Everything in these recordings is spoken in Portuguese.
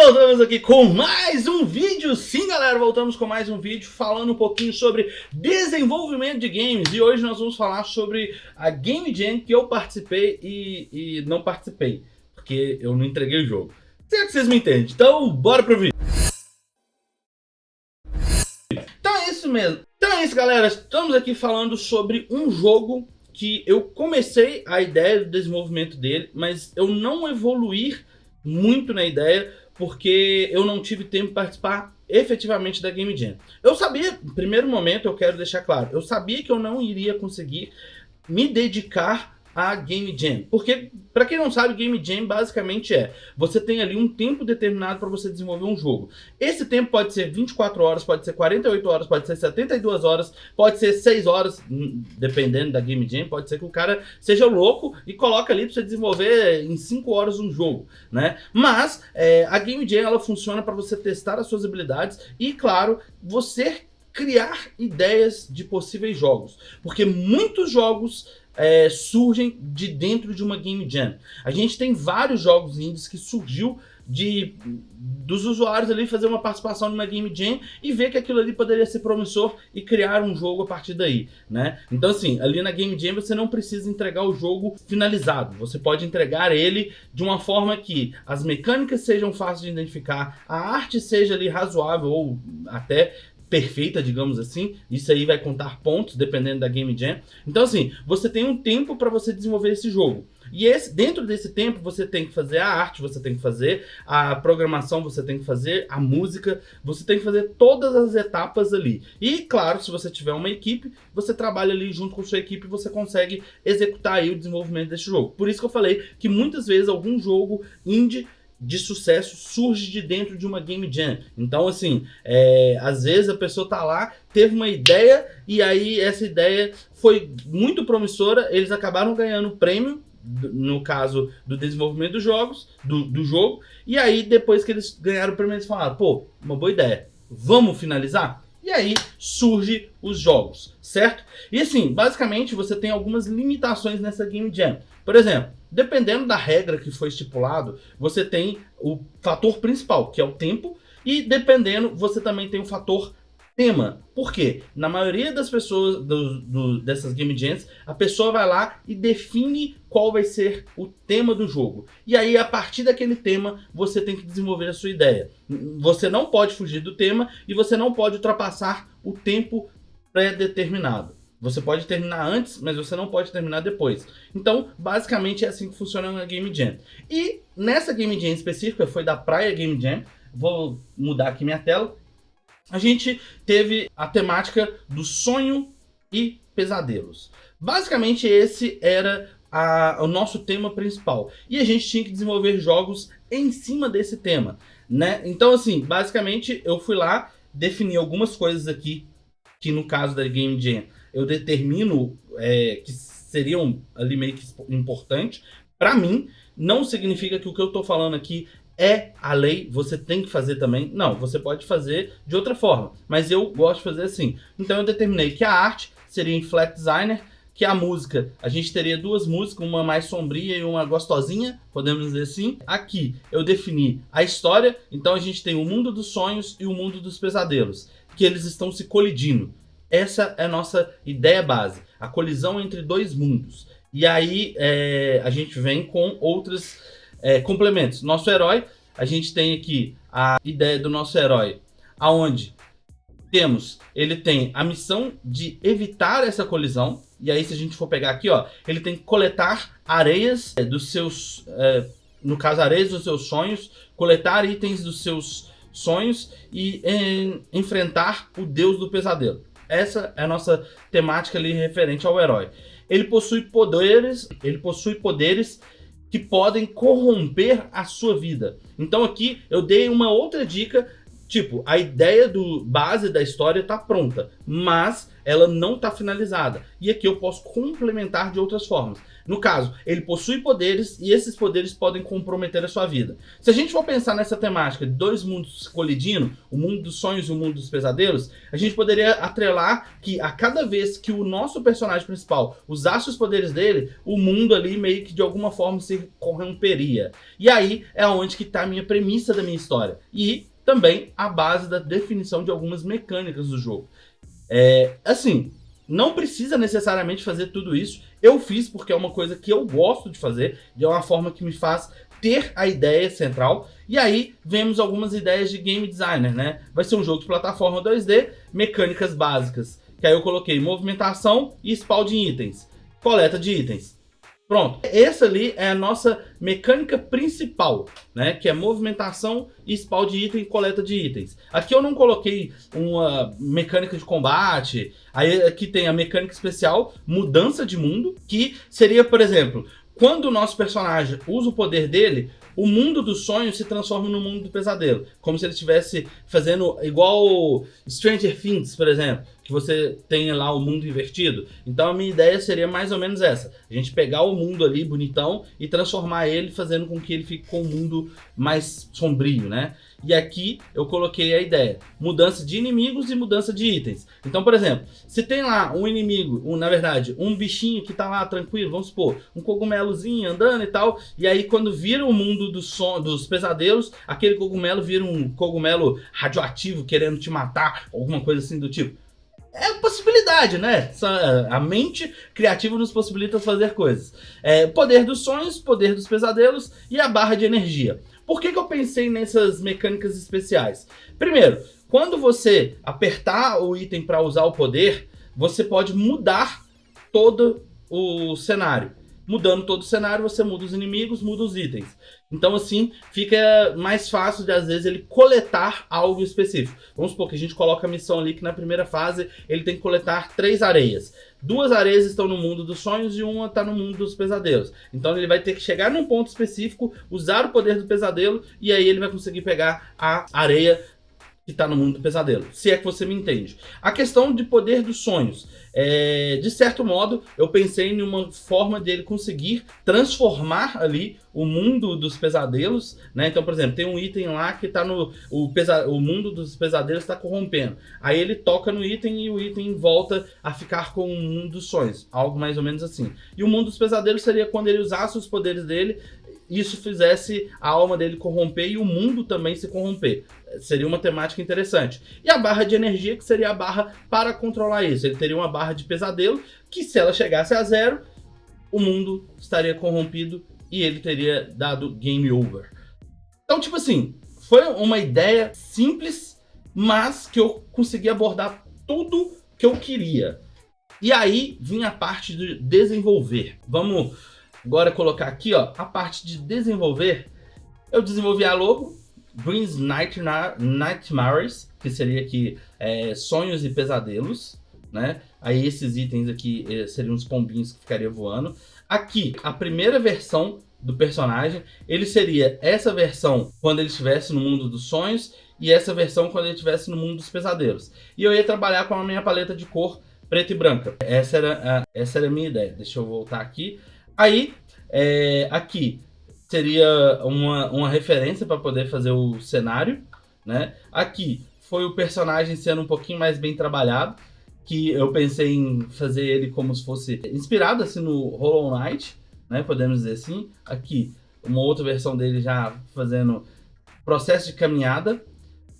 Voltamos aqui com mais um vídeo. Sim, galera, voltamos com mais um vídeo falando um pouquinho sobre desenvolvimento de games. E hoje nós vamos falar sobre a Game Jam que eu participei e não participei, porque eu não entreguei o jogo. Será que vocês me entendem? Então, bora pro vídeo. Então é isso mesmo. Então é isso, galera. Estamos aqui falando sobre um jogo que eu comecei a ideia do desenvolvimento dele, mas eu não evoluí muito na ideia, porque eu não tive tempo de participar efetivamente da Game Jam. Eu sabia, no primeiro momento eu quero deixar claro, eu sabia que eu não iria conseguir me dedicar à Game Jam, porque, para quem não sabe, Game Jam basicamente você tem ali um tempo determinado para você desenvolver um jogo. Esse tempo pode ser 24 horas, pode ser 48 horas, pode ser 72 horas, pode ser 6 horas, dependendo da Game Jam, pode ser que o cara seja louco e coloca ali para você desenvolver em 5 horas um jogo, né? Mas a Game Jam, ela funciona para você testar as suas habilidades e, claro, você criar ideias de possíveis jogos, porque muitos jogos surgem de dentro de uma Game Jam. A gente tem vários jogos indies que surgiu dos usuários ali fazer uma participação numa Game Jam e ver que aquilo ali poderia ser promissor e criar um jogo a partir daí, né? Então assim, ali na Game Jam você não precisa entregar o jogo finalizado, você pode entregar ele de uma forma que as mecânicas sejam fáceis de identificar, a arte seja ali razoável ou até perfeita, digamos assim. Isso aí vai contar pontos dependendo da Game Jam. Então assim, você tem um tempo para você desenvolver esse jogo. E dentro desse tempo você tem que fazer a arte, você tem que fazer a programação, você tem que fazer a música, você tem que fazer todas as etapas ali. E claro, se você tiver uma equipe, você trabalha ali junto com sua equipe e você consegue executar aí o desenvolvimento desse jogo. Por isso que eu falei que muitas vezes algum jogo indie de sucesso surge de dentro de uma Game Jam. Então assim, às vezes a pessoa tá lá, teve uma ideia e aí essa ideia foi muito promissora, eles acabaram ganhando o prêmio, no caso do desenvolvimento dos jogos, do jogo, e aí depois que eles ganharam o prêmio eles falaram, pô, uma boa ideia, vamos finalizar? E aí surge os jogos, certo? E assim, basicamente você tem algumas limitações nessa Game Jam. Por exemplo, dependendo da regra que foi estipulado, você tem o fator principal, que é o tempo, e dependendo, você também tem o fator tema. Por quê? Na maioria das pessoas dessas Game Jams, a pessoa vai lá e define qual vai ser o tema do jogo. E aí, a partir daquele tema, você tem que desenvolver a sua ideia. Você não pode fugir do tema e você não pode ultrapassar o tempo pré-determinado. Você pode terminar antes, mas você não pode terminar depois. Então, basicamente, é assim que funciona na Game Jam. E nessa Game Jam específica, foi da Praia Game Jam, vou mudar aqui minha tela, a gente teve a temática do sonho e pesadelos. Basicamente, esse era o nosso tema principal. E a gente tinha que desenvolver jogos em cima desse tema, né? Então, assim, basicamente, eu fui lá, defini algumas coisas aqui, que no caso da Game Jam, eu determino que seriam ali meio que importantes. Para mim, não significa que o que eu estou falando aqui é a lei, você tem que fazer também. Não, você pode fazer de outra forma, mas eu gosto de fazer assim. Então eu determinei que a arte seria em Flat Designer, que a música, a gente teria duas músicas, uma mais sombria e uma gostosinha, podemos dizer assim. Aqui eu defini a história, então a gente tem o mundo dos sonhos e o mundo dos pesadelos, que eles estão se colidindo. Essa é a nossa ideia base, a colisão entre dois mundos. E aí a gente vem com outros complementos. Nosso herói, a gente tem aqui a ideia do nosso herói, aonde ele tem a missão de evitar essa colisão. E aí, se a gente for pegar aqui, ó, ele tem que coletar areias dos seus, no caso, areias dos seus sonhos, coletar itens dos seus sonhos e enfrentar o deus do pesadelo. Essa é a nossa temática ali referente ao herói. Ele possui poderes que podem corromper a sua vida. Então aqui eu dei uma outra dica, tipo, a ideia base da história está pronta, mas ela não está finalizada. E aqui eu posso complementar de outras formas. No caso, ele possui poderes e esses poderes podem comprometer a sua vida. Se a gente for pensar nessa temática de dois mundos colidindo, o mundo dos sonhos e o mundo dos pesadelos, a gente poderia atrelar que a cada vez que o nosso personagem principal usasse os poderes dele, o mundo ali meio que de alguma forma se corromperia. E aí é onde que está a minha premissa da minha história. E também a base da definição de algumas mecânicas do jogo. Assim, não precisa necessariamente fazer tudo isso. Eu fiz porque é uma coisa que eu gosto de fazer, de uma forma que me faz ter a ideia central. E aí vemos algumas ideias de game designer, né? Vai ser um jogo de plataforma 2D, mecânicas básicas. Que aí eu coloquei movimentação e spawn de itens, coleta de itens. Pronto, essa ali é a nossa mecânica principal, né? Que é movimentação e spawn de item e coleta de itens. Aqui eu não coloquei uma mecânica de combate. Aí aqui tem a mecânica especial, mudança de mundo, que seria, por exemplo, quando o nosso personagem usa o poder dele, o mundo dos sonhos se transforma no mundo do pesadelo. Como se ele estivesse fazendo igual Stranger Things, por exemplo, que você tem lá o mundo invertido. Então a minha ideia seria mais ou menos essa. A gente pegar o mundo ali bonitão e transformar ele, fazendo com que ele fique com um mundo mais sombrio, né? E aqui eu coloquei a ideia. Mudança de inimigos e mudança de itens. Então, por exemplo, se tem lá um inimigo, na verdade, um bichinho que tá lá tranquilo, vamos supor, um cogumelozinho andando e tal, e aí quando vira o mundo dos pesadelos, aquele cogumelo vira um cogumelo radioativo querendo te matar, alguma coisa assim do tipo. É possibilidade, né? A mente criativa nos possibilita fazer coisas. Poder dos sonhos, poder dos pesadelos e a barra de energia. Por que eu pensei nessas mecânicas especiais? Primeiro, quando você apertar o item para usar o poder, você pode mudar todo o cenário. Mudando todo o cenário, você muda os inimigos, muda os itens. Então assim, fica mais fácil de às vezes ele coletar algo específico. Vamos supor que a gente coloca a missão ali que na primeira fase ele tem que coletar 3 areias. 2 areias estão no mundo dos sonhos e uma está no mundo dos pesadelos. Então ele vai ter que chegar num ponto específico, usar o poder do pesadelo e aí ele vai conseguir pegar a areia que está no mundo do pesadelo, se é que você me entende. A questão de poder dos sonhos, de certo modo, eu pensei em uma forma dele conseguir transformar ali o mundo dos pesadelos, né? Então, por exemplo, tem um item lá que está no o mundo dos pesadelos está corrompendo. Aí ele toca no item e o item volta a ficar com o mundo dos sonhos, algo mais ou menos assim. E o mundo dos pesadelos seria quando ele usasse os poderes dele, isso fizesse a alma dele corromper e o mundo também se corromper. Seria uma temática interessante. E a barra de energia, que seria a barra para controlar isso. Ele teria uma barra de pesadelo, que se ela chegasse a 0, o mundo estaria corrompido e ele teria dado game over. Então, tipo assim, foi uma ideia simples, mas que eu consegui abordar tudo que eu queria. E aí vinha a parte de desenvolver. Vamos agora colocar aqui, ó, a parte de desenvolver. Eu desenvolvi a logo, Dreams Nightmares, que seria aqui sonhos e pesadelos, né? Aí esses itens aqui seriam os pombinhos que ficariam voando. Aqui, a primeira versão do personagem, ele seria essa versão quando ele estivesse no mundo dos sonhos e essa versão quando ele estivesse no mundo dos pesadelos. E eu ia trabalhar com a minha paleta de cor preta e branca. Essa era a minha ideia. Deixa eu voltar aqui. Aí, aqui seria uma referência para poder fazer o cenário, né? Aqui foi o personagem sendo um pouquinho mais bem trabalhado, que eu pensei em fazer ele como se fosse inspirado assim no Hollow Knight, né? Podemos dizer assim. Aqui uma outra versão dele já fazendo processo de caminhada.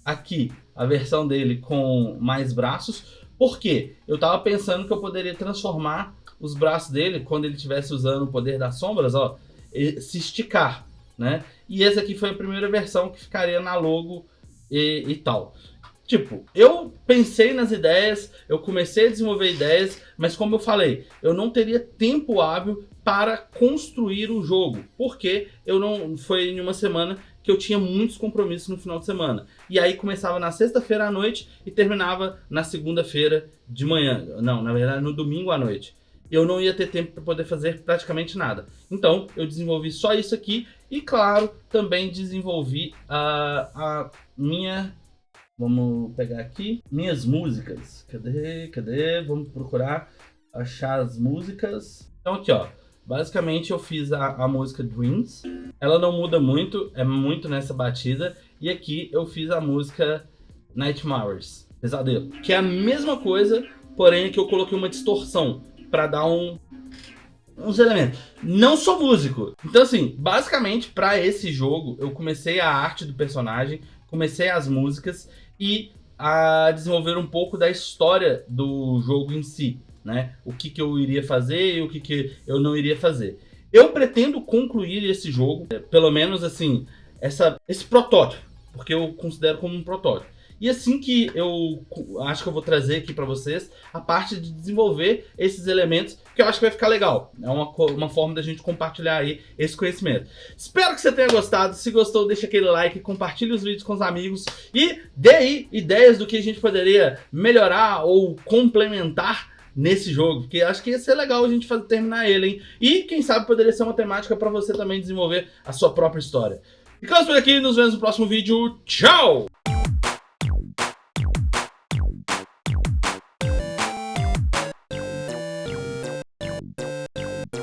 Aqui a versão dele com mais braços. Por quê? Eu tava pensando que eu poderia transformar os braços dele, quando ele estivesse usando o poder das sombras, ó, se esticar, né? E essa aqui foi a primeira versão que ficaria na logo e tal. Tipo, eu pensei nas ideias, eu comecei a desenvolver ideias, mas como eu falei, eu não teria tempo hábil para construir o jogo, porque foi em uma semana que eu tinha muitos compromissos no final de semana. E aí começava na sexta-feira à noite e terminava na segunda-feira de manhã. Não, na verdade no domingo à noite. Eu não ia ter tempo para poder fazer praticamente nada. Então eu desenvolvi só isso aqui e, claro, também desenvolvi a minha... Vamos pegar aqui minhas músicas. Cadê? Vamos procurar achar as músicas. Então aqui, ó. Basicamente eu fiz a música Dreams, ela não muda muito, é muito nessa batida, e aqui eu fiz a música Nightmares, Pesadelo, que é a mesma coisa, porém que eu coloquei uma distorção pra dar uns elementos. Não sou músico, então assim, basicamente pra esse jogo eu comecei a arte do personagem, comecei as músicas e a desenvolver um pouco da história do jogo em si, né? O que eu iria fazer e o que eu não iria fazer. Eu pretendo concluir esse jogo, pelo menos assim, esse protótipo, porque eu considero como um protótipo. E assim que eu acho que eu vou trazer aqui pra vocês a parte de desenvolver esses elementos, que eu acho que vai ficar legal. É uma forma da gente compartilhar aí esse conhecimento. Espero que você tenha gostado. Se gostou, deixa aquele like, compartilhe os vídeos com os amigos e dê aí ideias do que a gente poderia melhorar ou complementar nesse jogo, porque acho que ia ser legal a gente terminar ele, hein? E quem sabe poderia ser uma temática pra você também desenvolver a sua própria história. Ficamos por aqui, nos vemos no próximo vídeo. Tchau!